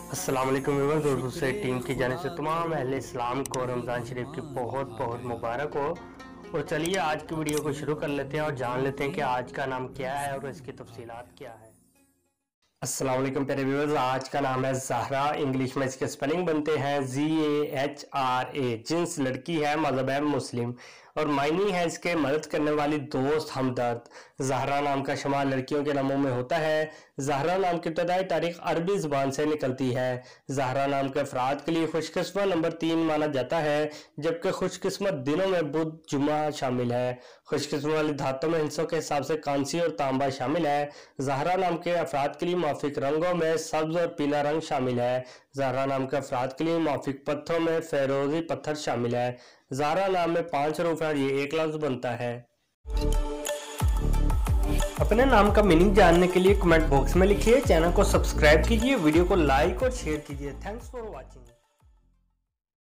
अस्सलाम वालेकुम व्यूअर्स, दोस्तों से टीम की जानिब से तमाम अहले इस्लाम को रमज़ान शरीफ की बहुत बहुत मुबारक हो। और चलिए आज की वीडियो को शुरू कर लेते हैं और जान लेते हैं कि आज का नाम क्या है और इसकी तफसीलात क्या है। अस्सलाम वालेकुम प्यारे व्यूअर्स, आज का नाम है ज़हरा। इंग्लिश में इसके स्पेलिंग बनते हैं ZAHRA। जिन्स लड़की है, मज़हब है मुस्लिम और मायनी है इसके मदद करने वाली, दोस्त, हमदर्द। ज़हरा नाम का शुमार लड़कियों के नामों में होता है। ज़हरा नाम की इब्तदाई तारीख अरबी ज़बान से निकलती है। ज़हरा नाम के अफराद के लिए खुशकिस्मत नंबर 3 माना जाता है, जबकि खुशकिस्मत दिनों में बुध जुमा शामिल है। खुशकिस्मत वाली धातों में हिस्सों के हिसाब से कांसी और तांबा शामिल है। ज़हरा नाम के अफराद के लिए माफिक रंगों में सब्ज और पीला रंग शामिल है। ज़हरा नाम के अफराद के लिए माफिक पत्थरों में फेरोजी पत्थर शामिल है। ज़हरा नाम में 5 हरूफ है और ये एक लफ्ज बनता है। अपने नाम का मीनिंग जानने के लिए कमेंट बॉक्स में लिखिए, चैनल को सब्सक्राइब कीजिए, वीडियो को लाइक और शेयर कीजिए। Thanks for watching.